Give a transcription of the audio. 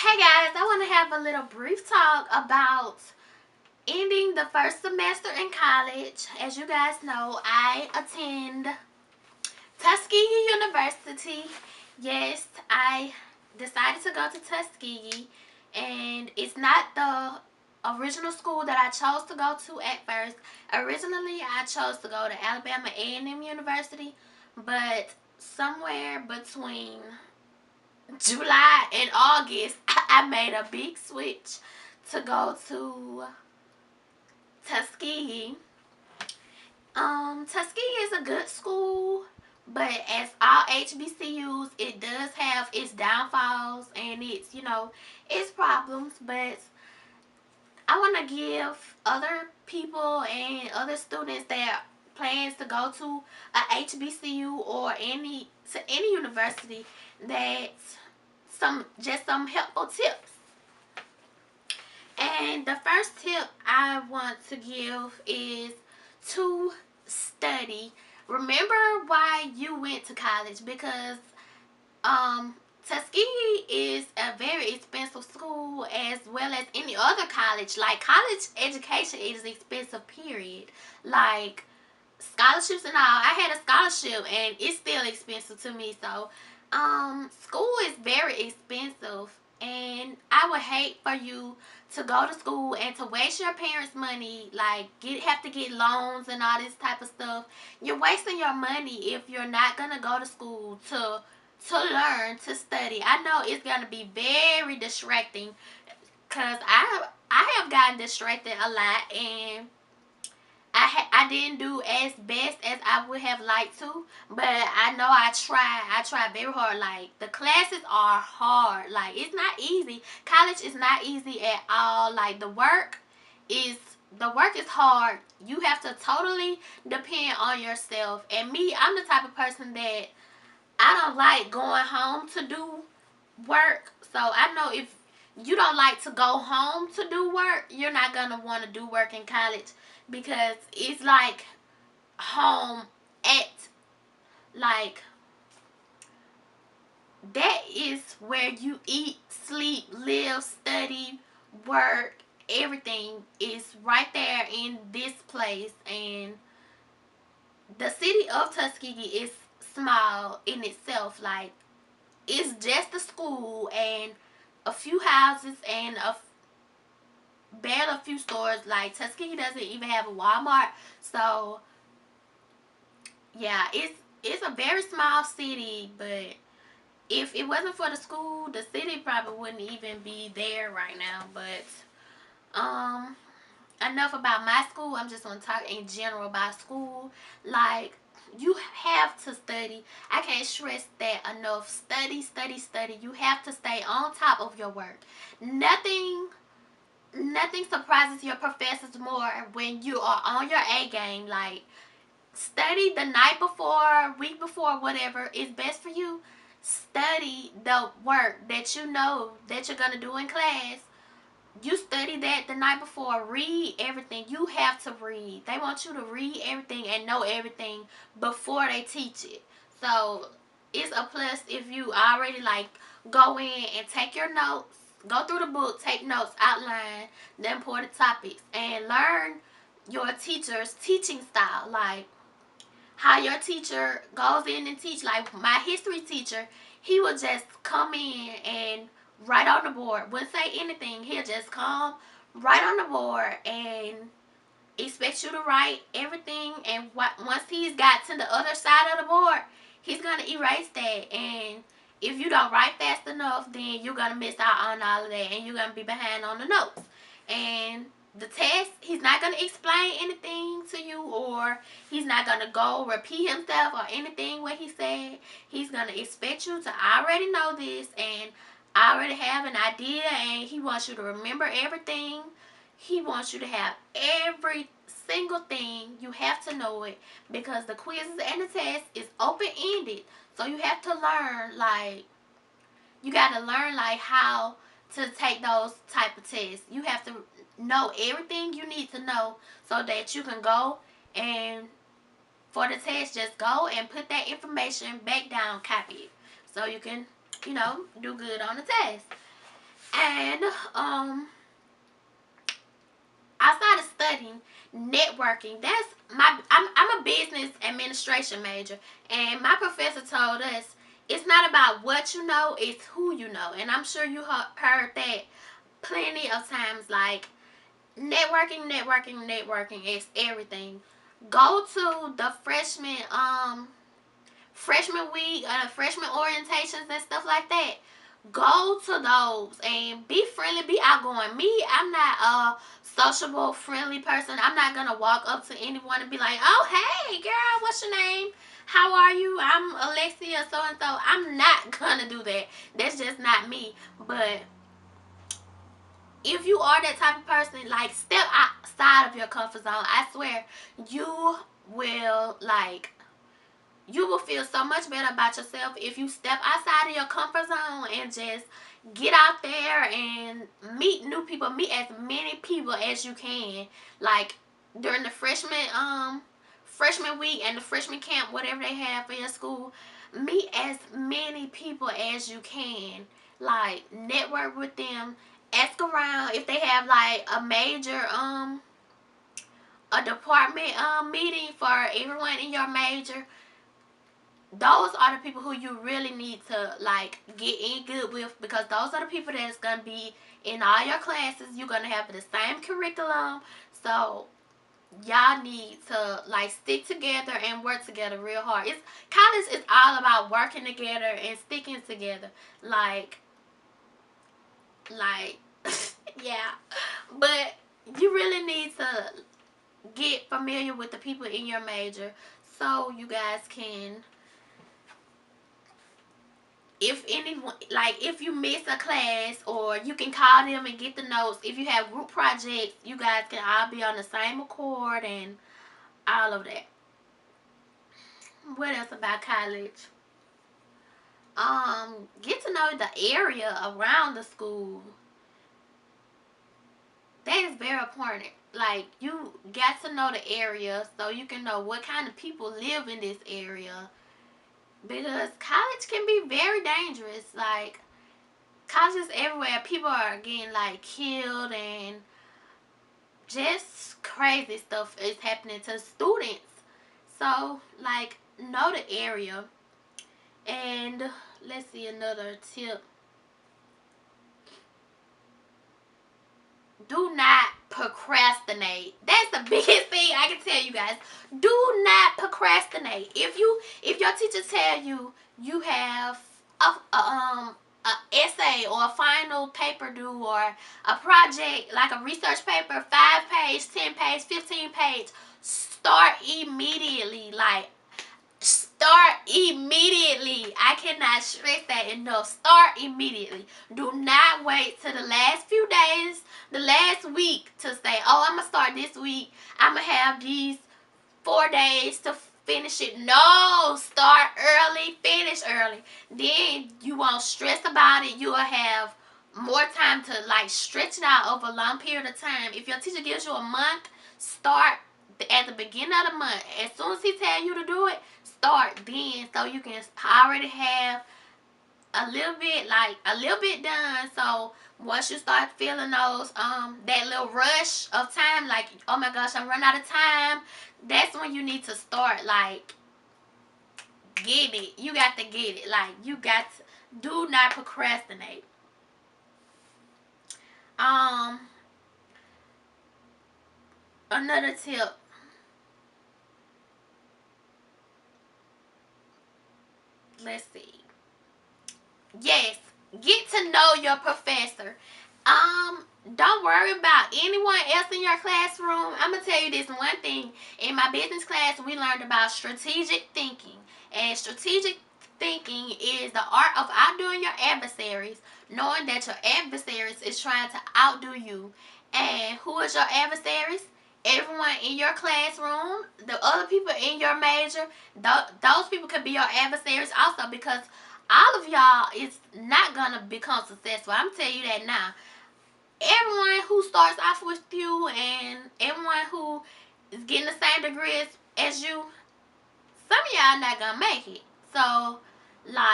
Hey guys, I want to have a little brief talk about ending the first semester in college. As you guys know, I attend Tuskegee University. Yes, I decided to go to Tuskegee, and it's not the original school that I chose to go to at first. Originally, I chose to go to Alabama A&M University, but somewhere between July and August, I made a big switch to go to Tuskegee. Tuskegee is a good school, but as all HBCUs, it does have its downfalls and its problems. But I want to give other people and other students that plans to go to a HBCU or any university that some helpful tips. And the first tip I want to give is to study. Remember why you went to college, because Tuskegee is a very expensive school, as well as any other college. Like, college education is expensive, period. Like, scholarships and all. I had a scholarship and it's still expensive to me. So school is very expensive, and I would hate for you to go to school and to waste your parents' money, like have to get loans and all this type of stuff. You're wasting your money if you're not gonna go to school to learn, to study. I know it's gonna be very distracting, because I have gotten distracted a lot, and I didn't do as best as I would have liked to, but I know I tried. I tried very hard. Like, the classes are hard. Like, it's not easy. College is not easy at all. Like, is the work is hard. You have to totally depend on yourself. And me, I'm the type of person that I don't like going home to do work. So I know if you don't like to go home to do work, you're not gonna want to do work in college, because it's like home at, like, that is where you eat, sleep, live, study, work. Everything is right there in this place. And the city of Tuskegee is small in itself. Like, it's just a school and a few houses and barely a few stores. Like, Tuskegee doesn't even have a Walmart. So yeah, it's a very small city. But if it wasn't for the school, the city probably wouldn't even be there right now. But enough about my school. I'm just gonna talk in general about school. Like, you have to study. I can't stress that enough. Study, study, study. You have to stay on top of your work. Nothing surprises your professors more when you are on your A game. Like, study the night before, week before, whatever is best for you. Study the work that you know that you're gonna do in class. You study that the night before. Read everything. You have to read. They want you to read everything and know everything before they teach it. So it's a plus if you already, like, go in and take your notes, go through the book, take notes, outline the important topics, and learn your teacher's teaching style. Like, how your teacher goes in and teach. Like, my history teacher, he would just come in and write on the board. Wouldn't say anything. He'll just come, write on the board, and expect you to write everything. And once he's got to the other side of the board, he's going to erase that. And if you don't write fast enough, then you're going to miss out on all of that, and you're going to be behind on the notes. And the test, he's not going to explain anything to you, or he's not going to go repeat himself or anything what he said. He's going to expect you to already know this and already have an idea, and he wants you to remember everything. He wants you to have every single thing. You have to know it, because the quizzes and the test is open-ended. So you have to learn, like, you got to learn, like, how to take those type of tests. You have to know everything you need to know so that you can go and for the test, just go and put that information back down, copy it, so you can, do good on the test. And outside of studying, networking, that's I'm a business administration major, and my professor told us it's not about what you know, it's who you know. And I'm sure you heard that plenty of times. Like, networking is everything. Go to the freshman week, freshman orientations and stuff like that. Go to those and be friendly, be outgoing. Me, I'm not a sociable, friendly person. I'm not gonna walk up to anyone and be like, "Oh, hey, girl, what's your name? How are you? I'm Alexia, so and so." I'm not gonna do that. That's just not me. But if you are that type of person, like, step outside of your comfort zone. I swear, you will like you will feel so much better about yourself if you step outside of your comfort zone and just get out there and meet new people, meet as many people as you can. Like, during the freshman week and the freshman camp, whatever they have for your school, meet as many people as you can. Like, network with them, ask around if they have like a major a department meeting for everyone in your major. Those are the people who you really need to like get in good with, because those are the people that's gonna be in all your classes. You're gonna have the same curriculum, so y'all need to like stick together and work together real hard. It's college is all about working together and sticking together. Like yeah, but you really need to get familiar with the people in your major so you guys can, if anyone, like, if you miss a class, or you can call them and get the notes. If you have group projects, you guys can all be on the same accord and all of that. What else about college? Get to know the area around the school. That is very important. Like, you got to know the area so you can know what kind of people live in this area, because college can be very dangerous. Like, colleges everywhere, people are getting like killed, and just crazy stuff is happening to students. So, like, know the area. And let's see, another tip: do not procrastinate. That's the biggest thing I can tell you guys. Do not procrastinate. If your teacher tell you you have a essay or a final paper due, or a project like a research paper, 5 page, 10 page, 15 page, start immediately. Like, start immediately. I cannot stress that enough. Start immediately. Do not wait till the last few days, the last week, to say, "Oh, I'm gonna start this week. I'm gonna have these 4 days to finish it." No, start early, finish early. Then you won't stress about it. You will have more time to like stretch it out over a long period of time. If your teacher gives you a month, start at the beginning of the month. As soon as he tells you to do it, start then, so you can already have a little bit done. So once you start feeling those that little rush of time, like, "Oh my gosh, I'm running out of time," that's when you need to start like get it. You got to get it. Like, you got to, do not procrastinate. Um Another tip: let's see. Yes, get to know your professor. Don't worry about anyone else in your classroom. I'm gonna tell you this one thing. In my business class, we learned about strategic thinking. And strategic thinking is the art of outdoing your adversaries, knowing that your adversaries is trying to outdo you. And who is your adversaries? Everyone in your classroom, the other people in your major. Those people could be your adversaries also, because all of y'all is not gonna become successful. I'm telling you that now. Everyone who starts off with you, and everyone who is getting the same degree as you, some of y'all not gonna make it. So, like,